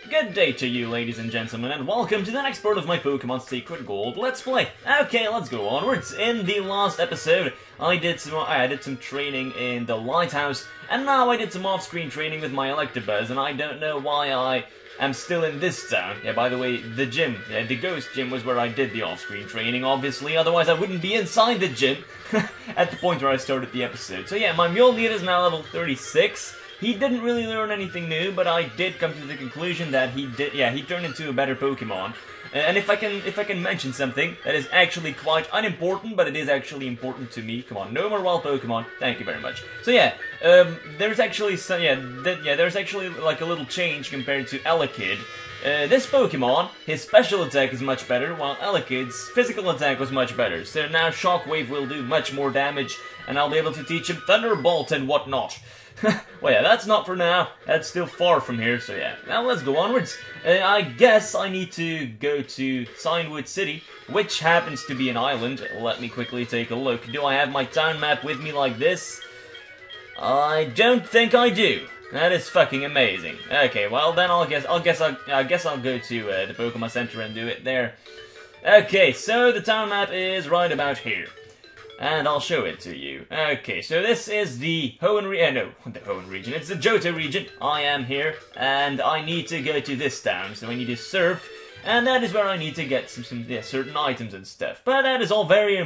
Good day to you, ladies and gentlemen, and welcome to the next part of my Pokemon Secret Gold Let's Play. Okay, let's go onwards. In the last episode, I did some training in the lighthouse, and now I did some off-screen training with my Electabuzz, and I don't know why I am still in this town. Yeah, by the way, the gym, the ghost gym was where I did the off-screen training, obviously, otherwise I wouldn't be inside the gym at the point where I started the episode. So yeah, my Mjolnir is now level 36. He didn't really learn anything new, but I did come to the conclusion that he turned into a better Pokemon. And if I can mention something that is actually quite unimportant, but it is actually important to me. Come on, no more wild Pokemon. Thank you very much. So yeah, there's actually there's actually like a little change compared to Elekid. This Pokemon, his special attack is much better, while Elekid's physical attack was much better. So now Shockwave will do much more damage, and I'll be able to teach him Thunderbolt and whatnot. Well, yeah, that's not for now. That's still far from here, so yeah. Now let's go onwards. I guess I need to go to Signwood City, which happens to be an island. Let me quickly take a look. Do I have my town map with me like this? I don't think I do. That is fucking amazing. Okay, well then I guess I'll go to the Pokemon Center and do it there. Okay, so the town map is right about here. And I'll show it to you. Okay, so this is the Hoenn region. It's the Johto region. I am here, and I need to go to this town, so I need to surf, and that is where I need to get some certain items and stuff. But that is all very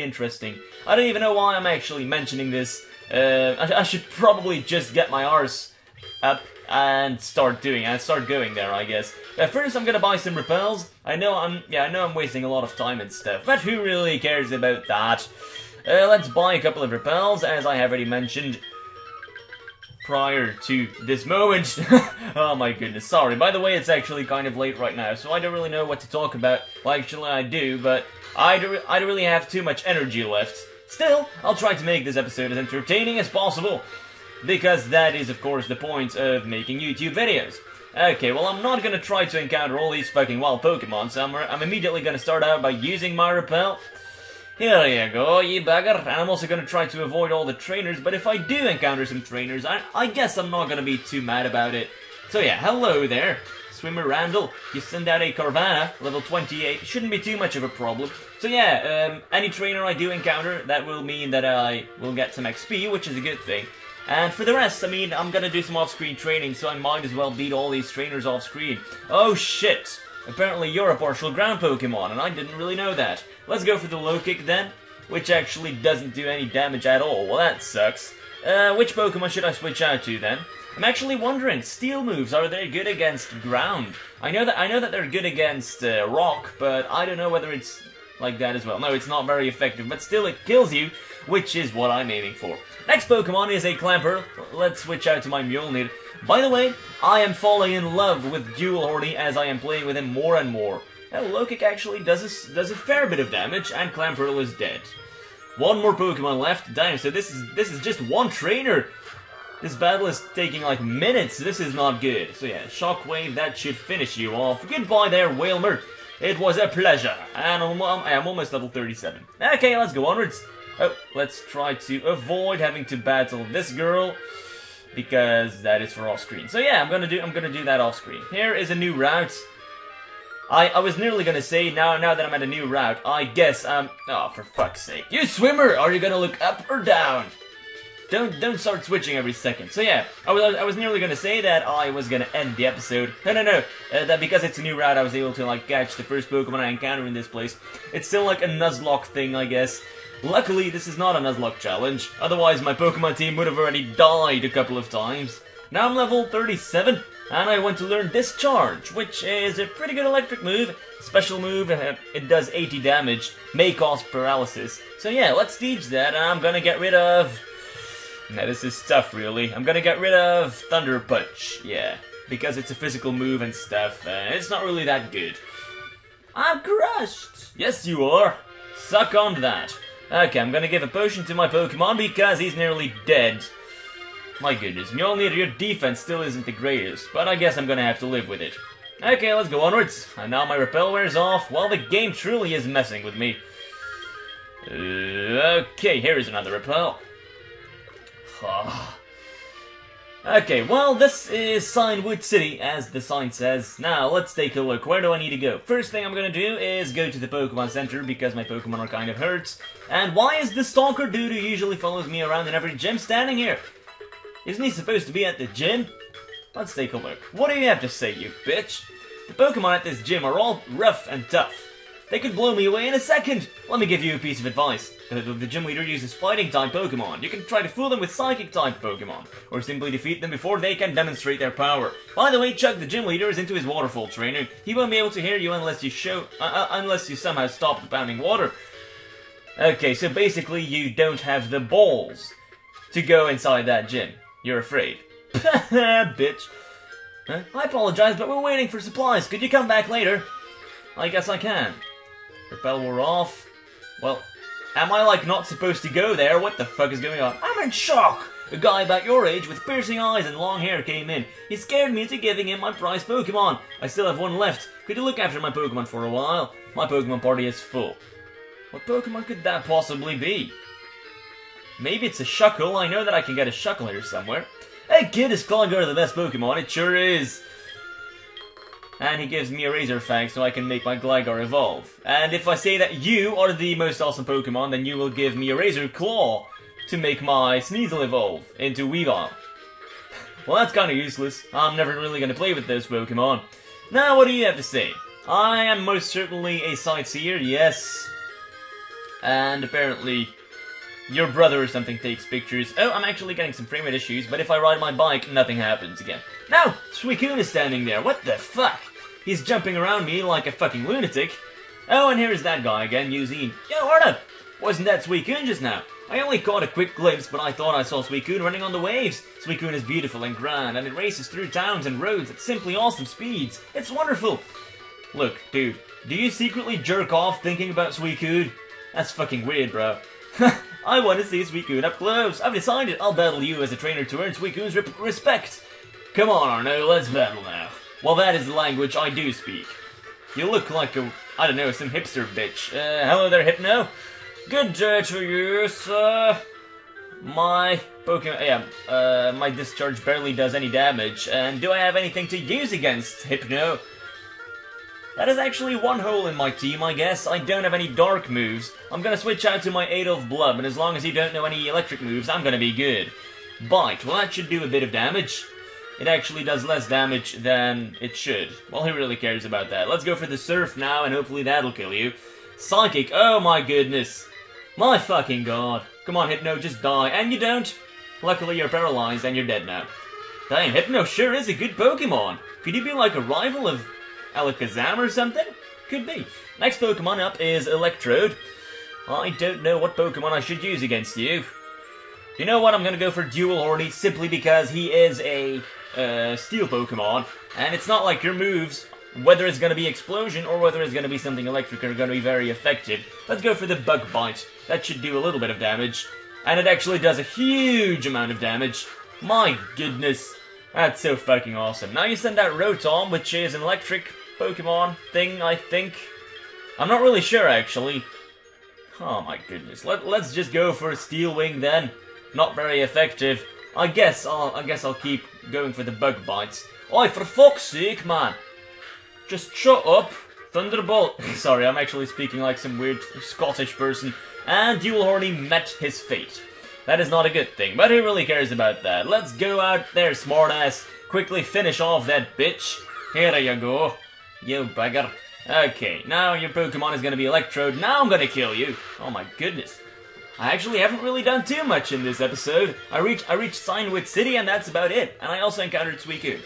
interesting. I don't even know why I'm actually mentioning this. I should probably just get my arse up and start going there, I guess. But first, I'm gonna buy some repels. I know I'm wasting a lot of time and stuff, but who really cares about that? Let's buy a couple of repels, as I have already mentioned prior to this moment. Oh my goodness, sorry. By the way, it's actually kind of late right now, so I don't really know what to talk about. Well, actually I do, but I don't really have too much energy left. Still, I'll try to make this episode as entertaining as possible, because that is, of course, the point of making YouTube videos. Okay, well, I'm not gonna try to encounter all these fucking wild Pokemon, so I'm immediately gonna start out by using my repel. Here you go, you bugger. And I'm also gonna try to avoid all the trainers, but if I do encounter some trainers, I guess I'm not gonna be too mad about it. So yeah, hello there, Swimmer Randall. You send out a Carvanha, level 28, shouldn't be too much of a problem. So yeah, any trainer I do encounter, that will mean that I will get some XP, which is a good thing. And for the rest, I mean, I'm gonna do some off-screen training, so I might as well beat all these trainers off-screen. Oh shit! Apparently you're a partial ground Pokemon, and I didn't really know that. Let's go for the low kick then, which actually doesn't do any damage at all. Well, that sucks. Which Pokemon should I switch out to then? I'm actually wondering, steel moves, are they good against ground? I know that they're good against rock, but I don't know whether it's like that as well. No, it's not very effective, but still it kills you, which is what I'm aiming for. Next Pokemon is a Clamper. Let's switch out to my Mjolnir. By the way, I am falling in love with Dual Horny as I am playing with him more and more. Now, Low Kick actually does a fair bit of damage, and Clamperl is dead. One more Pokemon left. Damn, so this is just one trainer. This battle is taking like minutes. This is not good. So yeah, Shockwave, that should finish you off. Goodbye there, Whalmer. It was a pleasure. And I'm almost level 37. Okay, let's go onwards. Oh, let's try to avoid having to battle this girl, because that is for off-screen. So yeah, I'm gonna do that off-screen. Here is a new route. I was nearly gonna say, now that I'm at a new route, I guess oh, for fuck's sake. You Swimmer, are you gonna look up or down? Don't start switching every second. So yeah, I was nearly gonna say that I was gonna end the episode. No. That because it's a new route, I was able to like catch the first Pokemon I encounter in this place. It's still like a Nuzlocke thing, I guess. Luckily, this is not a Nuzlocke challenge. Otherwise, my Pokemon team would have already died a couple of times. Now I'm level 37, and I want to learn Discharge, which is a pretty good electric move. Special move, it does 80 damage, may cause paralysis. So yeah, let's teach that, and I'm gonna get rid of... Now this is tough, really. I'm gonna get rid of Thunder Punch, yeah. Because it's a physical move and stuff, it's not really that good. I'm crushed! Yes, you are. Suck on that. Okay, I'm gonna give a potion to my Pokemon because he's nearly dead. My goodness, Mjolnir, your defense still isn't the greatest, but I guess I'm gonna have to live with it. Okay, let's go onwards. And now my repel wears off. Well, the game truly is messing with me. Okay, here is another repel. Okay, well, this is Signwood City, as the sign says. Now, let's take a look. Where do I need to go? First thing I'm gonna do is go to the Pokemon Center, because my Pokemon are kind of hurt. And why is the Stalker dude who usually follows me around in every gym standing here? Isn't he supposed to be at the gym? Let's take a look. What do you have to say, you bitch? The Pokemon at this gym are all rough and tough. They could blow me away in a second. Let me give you a piece of advice. The gym leader uses fighting-type Pokemon. You can try to fool them with psychic-type Pokemon, or simply defeat them before they can demonstrate their power. By the way, Chuck, the gym leader, is into his waterfall training. He won't be able to hear you unless you somehow stop pounding water. Okay, so basically you don't have the balls to go inside that gym. You're afraid. Bitch. Huh? I apologize, but we're waiting for supplies. Could you come back later? I guess I can. Repel wore off. Well, am I, like, not supposed to go there? What the fuck is going on? I'm in shock! A guy about your age with piercing eyes and long hair came in. He scared me into giving him my prized Pokemon. I still have one left. Could you look after my Pokemon for a while? My Pokemon party is full. What Pokemon could that possibly be? Maybe it's a Shuckle. I know that I can get a Shuckle here somewhere. Hey kid, is Gligar the best Pokemon? It sure is. And he gives me a Razor Fang so I can make my Gligar evolve. And if I say that you are the most awesome Pokemon, then you will give me a Razor Claw to make my Sneasel evolve into Weavile. Well, that's kind of useless. I'm never really going to play with those Pokemon. Now, what do you have to say? I am most certainly a sightseer, yes. And apparently, your brother or something takes pictures. Oh, I'm actually getting some frame rate issues, but if I ride my bike, nothing happens again. No! Suicune is standing there. What the fuck? He's jumping around me like a fucking lunatic. Oh, and here's that guy again, Eugene. Yo, Arda! Wasn't that Suicune just now? I only caught a quick glimpse, but I thought I saw Suicune running on the waves. Suicune is beautiful and grand, and it races through towns and roads at simply awesome speeds. It's wonderful. Look, dude, do you secretly jerk off thinking about Suicune? That's fucking weird, bro. I want to see Suicune up close. I've decided I'll battle you as a trainer to earn Suicune's respect. Come on, Arno, let's battle now. Well, that is the language I do speak. You look like a, I don't know, some hipster bitch. Hello there, Hypno. Good day to you, sir. My Pokemon, my discharge barely does any damage. And do I have anything to use against Hypno? That is actually one hole in my team, I guess. I don't have any dark moves. I'm gonna switch out to my Adolf Blub, and as long as you don't know any electric moves, I'm gonna be good. Bite, well that should do a bit of damage. It actually does less damage than it should. Well, who really cares about that? Let's go for the Surf now, and hopefully that'll kill you. Psychic, oh my goodness. My fucking god. Come on, Hypno, just die. And you don't. Luckily, you're paralyzed, and you're dead now. Damn, Hypno sure is a good Pokemon. Could you be like a rival of Alakazam or something? Could be. Next Pokemon up is Electrode. I don't know what Pokemon I should use against you. You know what? I'm gonna go for Dual Horny simply because he is a Steel Pokemon, and it's not like your moves, whether it's gonna be Explosion or whether it's gonna be something electric, are gonna be very effective. Let's go for the Bug Bite. That should do a little bit of damage, and it actually does a huge amount of damage. My goodness, that's so fucking awesome. Now you send out Rotom, which is an electric Pokemon thing, I think. I'm not really sure, actually. Oh my goodness. Let's just go for Steel Wing then. Not very effective. I guess I'll keep going for the Bug Bites. Oi, for fuck's sake, man! Just shut up, Thunderbolt. Sorry, I'm actually speaking like some weird Scottish person. And Dual Horny met his fate. That is not a good thing, but who really cares about that? Let's go out there, smartass. Quickly finish off that bitch. Here you go, you bugger. Okay, now your Pokemon is gonna be Electrode. Now I'm gonna kill you. Oh my goodness. I actually haven't really done too much in this episode. I reached Signwood City, and that's about it. And I also encountered Suicune.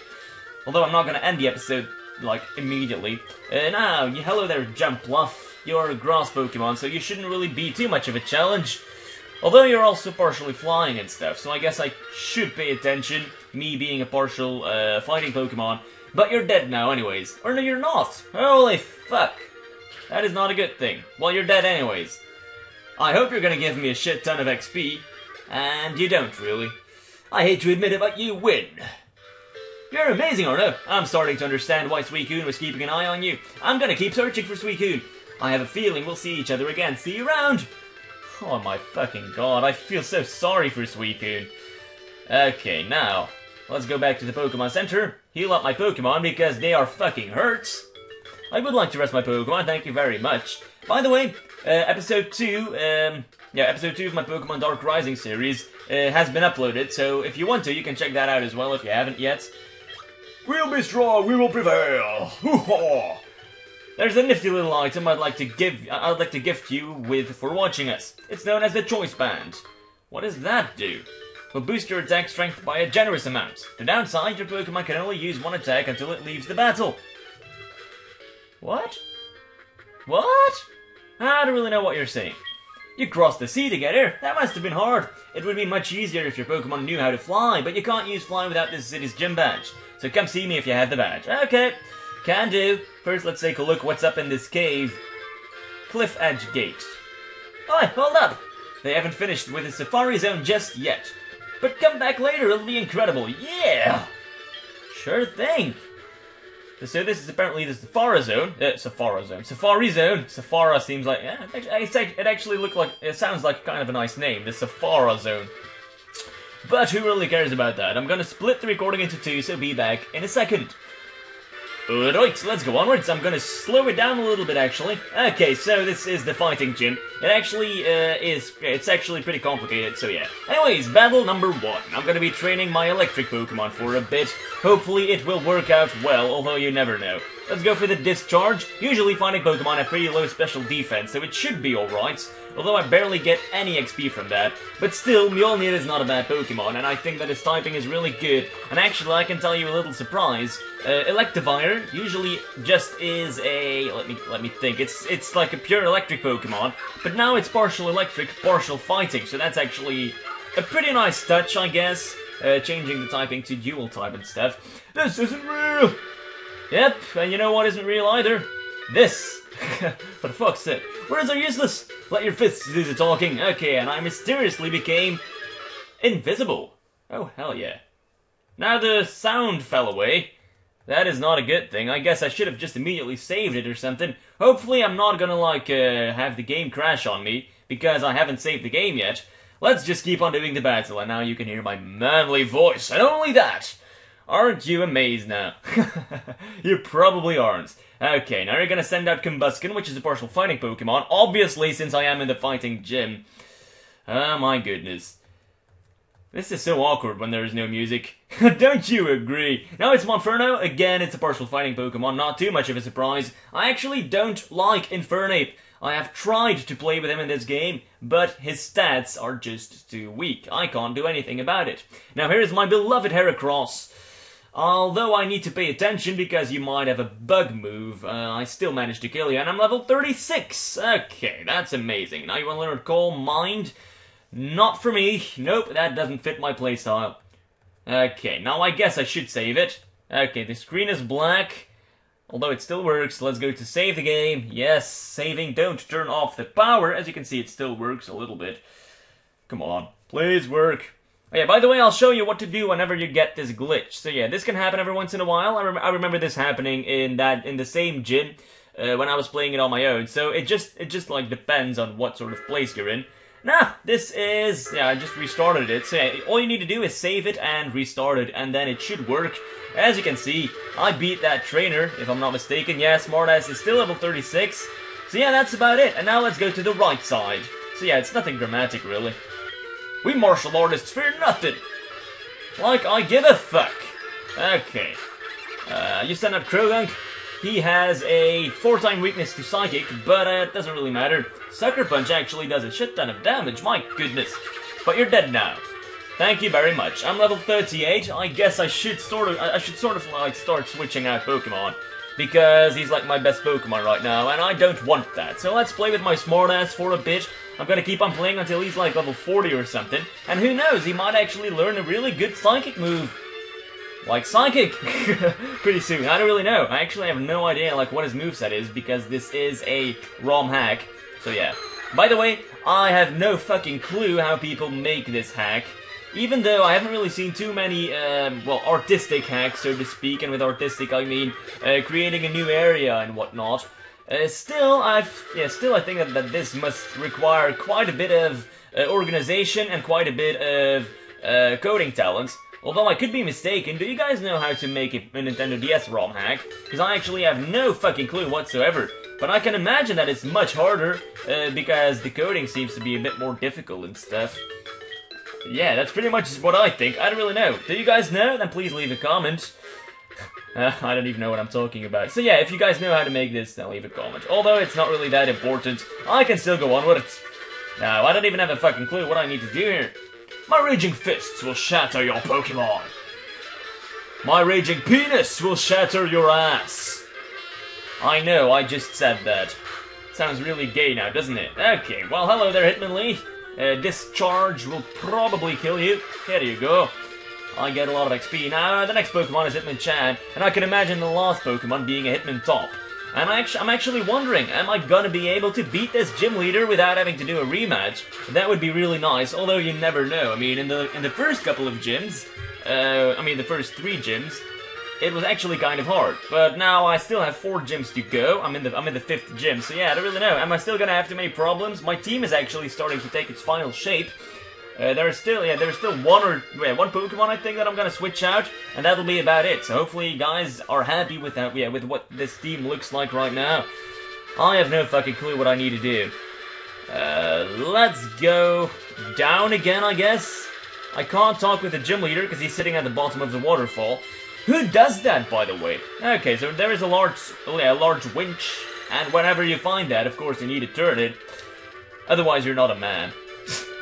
Although I'm not gonna end the episode, like, immediately. Now, hello there, Jumpluff. You're a grass Pokemon, so you shouldn't really be too much of a challenge. Although you're also partially flying and stuff, so I guess I should pay attention, me being a partial fighting Pokemon. But you're dead now anyways. Or no, you're not. Holy fuck. That is not a good thing. Well, you're dead anyways. I hope you're gonna give me a shit ton of XP. And you don't, really. I hate to admit it, but you win. You're amazing, Arno. I'm starting to understand why Suicune was keeping an eye on you. I'm gonna keep searching for Suicune. I have a feeling we'll see each other again. See you around. Oh my fucking god, I feel so sorry for Suicune. Okay, now, let's go back to the Pokemon Center, heal up my Pokemon because they are fucking hurts. I would like to rest my Pokemon, thank you very much. By the way, episode 2 of my Pokemon Dark Rising series has been uploaded, so if you want to, you can check that out as well if you haven't yet. We'll be strong, we will prevail! Hoo-ha! There's a nifty little item I'd like to gift you with for watching us. It's known as the Choice Band. What does that do? Will boost your attack strength by a generous amount. The downside, your Pokemon can only use one attack until it leaves the battle. What? What? I don't really know what you're saying. You crossed the sea together? That must have been hard. It would be much easier if your Pokemon knew how to fly, but you can't use fly without this city's gym badge. So come see me if you have the badge. Okay, can do. First, let's take a look what's up in this cave. Cliff Edge Gate. Oh, hold up! They haven't finished with the Safari Zone just yet. But come back later, it'll be incredible. Yeah! Sure thing. So this is apparently the Safari Zone. Safari Zone. Safari seems like... Yeah, it actually looked like... It sounds like kind of a nice name, the Safari Zone. But who really cares about that? I'm gonna split the recording into two, so be back in a second. Alright, let's go onwards. I'm gonna slow it down a little bit, actually. Okay, so this is the fighting gym. It actually it's actually pretty complicated, so yeah. Anyways, battle number 1. I'm gonna be training my electric Pokemon for a bit. Hopefully it will work out well, although you never know. Let's go for the discharge. Usually fighting Pokemon have pretty low special defense, so it should be alright. Although I barely get any XP from that. But still, Mjolnir is not a bad Pokemon, and I think that its typing is really good. And actually, I can tell you a little surprise. Electivire usually just is a... Let me think. It's like a pure electric Pokemon, but now it's partial electric, partial fighting, so that's actually a pretty nice touch, I guess. Changing the typing to dual type and stuff. This isn't real! Yep, and you know what isn't real either? This! For fuck's sake. Words are useless! Let your fists do the talking. Okay, and I mysteriously became... invisible. Oh, hell yeah. Now the sound fell away. That is not a good thing. I guess I should have just immediately saved it or something. Hopefully I'm not gonna, like, have the game crash on me, because I haven't saved the game yet. Let's just keep on doing the battle, and now you can hear my manly voice, and only that! Aren't you amazed now? You probably aren't. Okay, now you're gonna send out Combuskin, which is a partial fighting Pokemon, obviously since I am in the fighting gym. Oh my goodness. This is so awkward when there is no music. Don't you agree? Now it's Monferno. Again, it's a partial fighting Pokemon, not too much of a surprise. I actually don't like Infernape. I have tried to play with him in this game, but his stats are just too weak. I can't do anything about it. Now here's my beloved Heracross. Although I need to pay attention because you might have a bug move, I still managed to kill you, and I'm level 36! Okay, that's amazing. Now you want to learn Calm Mind? Not for me. Nope, that doesn't fit my playstyle. Okay, now I guess I should save it. Okay, the screen is black, although it still works. Let's go to save the game. Yes, saving. Don't turn off the power. As you can see, it still works a little bit. Come on, please work. Oh yeah, by the way, I'll show you what to do whenever you get this glitch. So yeah, this can happen every once in a while. I remember this happening in the same gym when I was playing it on my own. So it just like depends on what sort of place you're in. Nah, this is... yeah, I just restarted it. So yeah, all you need to do is save it and restart it, and then it should work. As you can see, I beat that trainer, if I'm not mistaken. Yeah, Smartass is still level 36. So yeah, that's about it. And now let's go to the right side. So yeah, it's nothing dramatic, really. We martial artists fear nothing. Like I give a fuck. Okay. You send out Krogunk. He has a 4-time weakness to Psychic, but it doesn't really matter. Sucker Punch actually does a shit ton of damage, my goodness. But you're dead now. Thank you very much. I'm level 38. I guess I should sort of like start switching out Pokemon, because he's like my best Pokemon right now, and I don't want that. So let's play with my Smartass for a bit. I'm gonna keep on playing until he's like level 40 or something, and who knows, he might actually learn a really good Psychic move. Like Psychic! Pretty soon. I don't really know. I actually have no idea like what his moveset is, because this is a ROM hack. So yeah. By the way, I have no fucking clue how people make this hack. Even though I haven't really seen too many, well, artistic hacks, so to speak, and with artistic I mean creating a new area and whatnot. Still, I think that this must require quite a bit of organization and quite a bit of coding talent. Although I could be mistaken, do you guys know how to make a Nintendo DS ROM hack? Because I actually have no fucking clue whatsoever. But I can imagine that it's much harder, because the coding seems to be a bit more difficult and stuff. Yeah, that's pretty much what I think. I don't really know. Do you guys know? Then please leave a comment. I don't even know what I'm talking about. So yeah, if you guys know how to make this, then leave a comment. Although it's not really that important, I can still go on with it. Now, I don't even have a fucking clue what I need to do here. My raging fists will shatter your Pokemon. My raging penis will shatter your ass. I know, I just said that. Sounds really gay now, doesn't it? Okay, well, hello there, Hitmonlee. Discharge will probably kill you. Here you go. I get a lot of XP. Now, the next Pokemon is Hitmonchan, and I can imagine the last Pokemon being a Hitmontop. And I'm actually wondering, am I gonna be able to beat this gym leader without having to do a rematch? That would be really nice, although you never know. I mean, in the first couple of gyms, the first 3 gyms, it was actually kind of hard. But now I still have 4 gyms to go. I'm in the 5th gym, so yeah, I don't really know. Am I still gonna have too many problems? My team is actually starting to take its final shape. There's still one Pokemon I think that I'm gonna switch out, and that'll be about it. So hopefully you guys are happy with that, with what this team looks like right now. I have no fucking clue what I need to do. Let's go down again, I guess. I can't talk with the gym leader because he's sitting at the bottom of the waterfall. Who does that, by the way? Okay, so there is a large winch, and whenever you find that, of course, you need to turn it. Otherwise, you're not a man.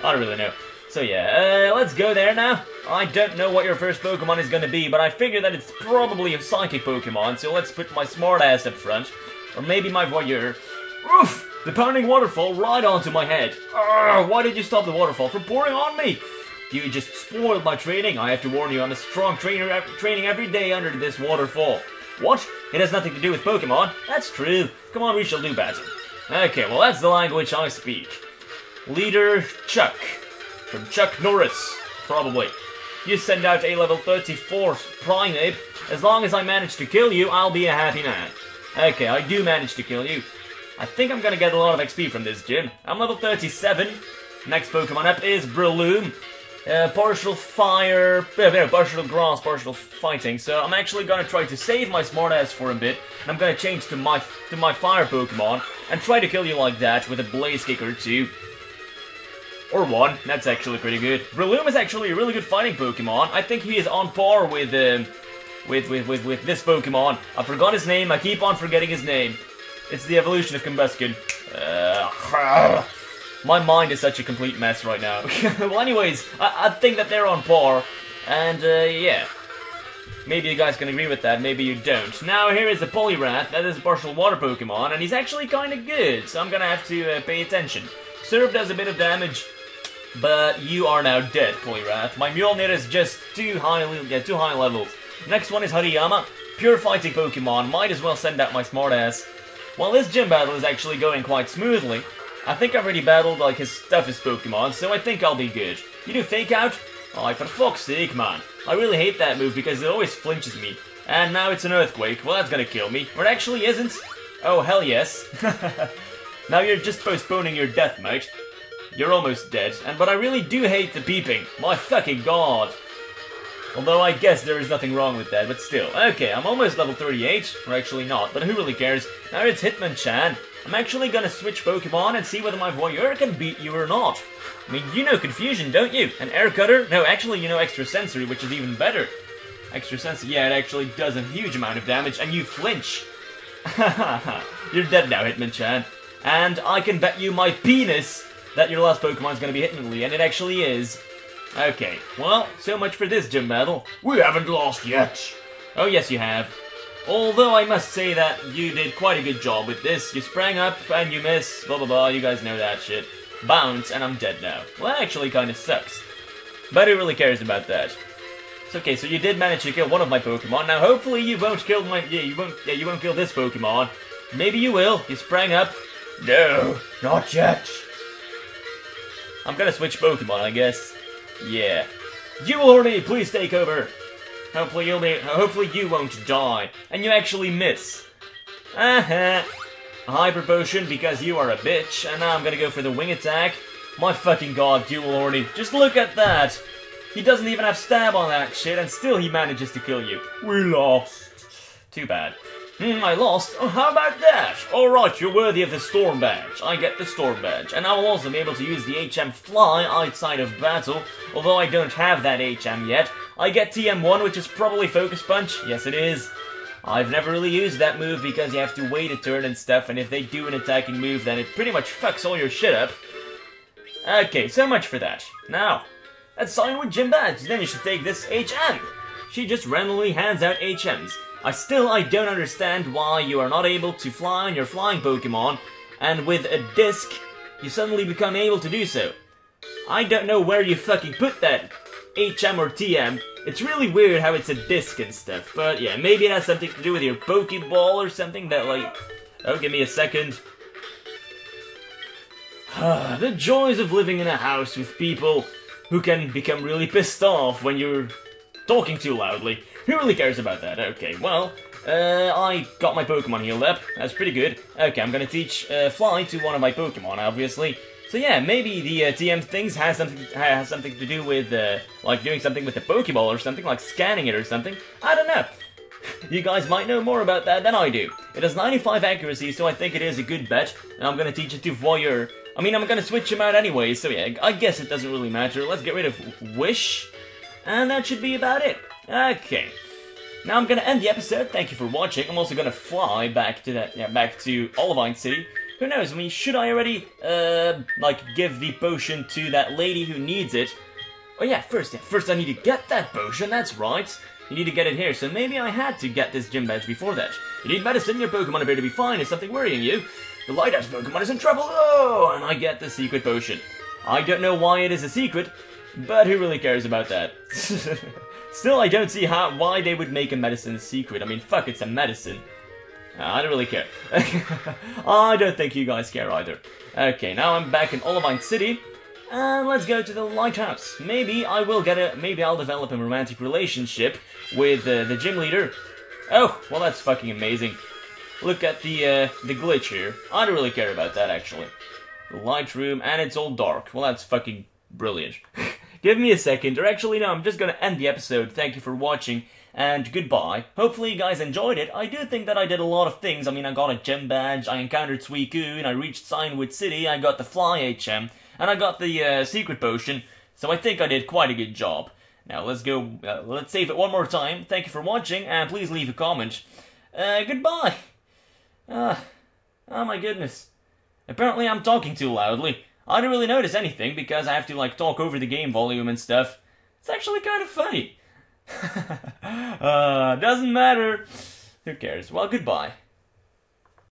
I don't really know. So yeah, let's go there now. I don't know what your first Pokemon is gonna be, but I figure that it's probably a Psychic Pokemon, so let's put my smartass up front. Or maybe my Voyeur. Oof! The pounding waterfall right onto my head. Arrgh, why did you stop the waterfall from pouring on me? You just spoiled my training. I have to warn you, I'm a strong trainer training every day under this waterfall. What? It has nothing to do with Pokemon? That's true. Come on, we shall do battle. Okay, well that's the language I speak. Leader Chuck. From Chuck Norris, probably. You send out a level 34 Primeape. As long as I manage to kill you, I'll be a happy man. Okay, I do manage to kill you. I think I'm gonna get a lot of XP from this gym. I'm level 37. Next Pokemon up is Breloom. Partial fire, partial grass, partial fighting. So I'm actually gonna try to save my smartass for a bit, and I'm gonna change to my fire Pokemon and try to kill you like that with a Blaze Kick or 2. Or 1, that's actually pretty good. Breloom is actually a really good fighting Pokemon. I think he is on par with this Pokemon. I forgot his name, I keep on forgetting his name. It's the evolution of Combustion. My mind is such a complete mess right now. Well, anyways, I think that they're on par. And, yeah. Maybe you guys can agree with that, maybe you don't. Now, here is the Poliwrath. That is a partial water Pokemon, and he's actually kind of good, so I'm gonna have to pay attention. Surf does a bit of damage, but you are now dead, Poliwrath. My Mjolnir is just too high levels. Next one is Hariyama. Pure fighting Pokemon. Might as well send out my smartass. While this gym battle is actually going quite smoothly, I think I've already battled like his toughest Pokemon, so I think I'll be good. You do Fake Out? Oh, for fuck's sake, man. I really hate that move because it always flinches me. And now it's an Earthquake. Well, that's gonna kill me. Or it actually isn't. Oh, hell yes. Now you're just postponing your death, mate. You're almost dead, but I really do hate the peeping. My fucking god. Although I guess there is nothing wrong with that, but still. Okay, I'm almost level 38, or actually not, but who really cares? Now it's Hitmonchan. I'm actually gonna switch Pokemon and see whether my Voyeur can beat you or not. I mean, you know Confusion, don't you? And Air Cutter? No, actually you know Extrasensory, which is even better. Extrasensory, yeah, it actually does a huge amount of damage, and you flinch. You're dead now, Hitmonchan. And I can bet you my penis that your last Pokemon's gonna be Hitmonlee, and it actually is. Okay, well, so much for this gym battle. We haven't lost yet. Oh yes you have. Although I must say that you did quite a good job with this. You sprang up and you miss, blah blah blah, you guys know that shit. Bounce, and I'm dead now. Well, that actually kinda sucks. But who really cares about that? It's okay, so you did manage to kill one of my Pokemon. Now hopefully you won't kill you won't kill this Pokemon. Maybe you will. You sprang up. No, not yet. I'm gonna switch Pokemon, I guess. Yeah. Horny, please take over. Hopefully you won't die. And you actually miss. A Hyper Potion because you are a bitch. And now I'm gonna go for the Wing Attack. My fucking god, Horny. Just look at that. He doesn't even have stab on that shit, and still he manages to kill you. We lost. Too bad. I lost? Oh, how about that? Alright, you're worthy of the Storm Badge. I get the Storm Badge. And I will also be able to use the HM Fly outside of battle, although I don't have that HM yet. I get TM1, which is probably Focus Punch. Yes, it is. I've never really used that move because you have to wait a turn and stuff, and if they do an attacking move, then it pretty much fucks all your shit up. Okay, so much for that. Now, let's sign with Gym Badge. Then you should take this HM. She just randomly hands out HMs. I don't understand why you are not able to fly on your flying Pokemon, and with a disc, you suddenly become able to do so. I don't know where you fucking put that HM or TM. It's really weird how it's a disc and stuff, but yeah, maybe it has something to do with your Pokeball or something that, like... Oh, give me a second. The joys of living in a house with people who can become really pissed off when you're talking too loudly. Who really cares about that? Okay, well, I got my Pokemon healed up. That's pretty good. Okay, I'm gonna teach Fly to one of my Pokemon, obviously. So yeah, maybe the TM things has something to do with, like doing something with the Pokeball or something, like scanning it or something. I don't know. You guys might know more about that than I do. It has 95 accuracy, so I think it is a good bet. And I'm gonna teach it to Voyeur. I mean, I'm gonna switch him out anyway, so yeah, I guess it doesn't really matter. Let's get rid of Wish. And that should be about it. Okay. Now I'm gonna end the episode. Thank you for watching. I'm also gonna fly back to back to Olivine City. Who knows? I mean, should I already like give the potion to that lady who needs it? Oh yeah, first I need to get that potion. That's right. You need to get it here. So maybe I had to get this gym badge before that. You need medicine. Your Pokemon appear to be fine. Is something worrying you? The Lighthouse Pokemon is in trouble. Oh, and I get the secret potion. I don't know why it is a secret, but who really cares about that? Still, I don't see why they would make a medicine secret. I mean, fuck, it's a medicine. I don't really care. I don't think you guys care either. Okay, now I'm back in Olivine City, and let's go to the Lighthouse. Maybe I'll develop a romantic relationship with the gym leader. Oh, well, that's fucking amazing. Look at the glitch here. I don't really care about that, actually. The light room, and it's all dark. Well, that's fucking brilliant. Give me a second, or actually no, I'm just gonna end the episode. Thank you for watching, and goodbye. Hopefully you guys enjoyed it. I do think that I did a lot of things. I mean, I got a gem badge, I encountered Suicune, I reached Cinewood City, I got the Fly HM, and I got the secret potion, so I think I did quite a good job. Now let's go, let's save it one more time. Thank you for watching, and please leave a comment. Goodbye. Oh my goodness. Apparently I'm talking too loudly. I don't really notice anything because I have to, like, talk over the game volume and stuff. It's actually kind of funny. Doesn't matter. Who cares? Well, goodbye.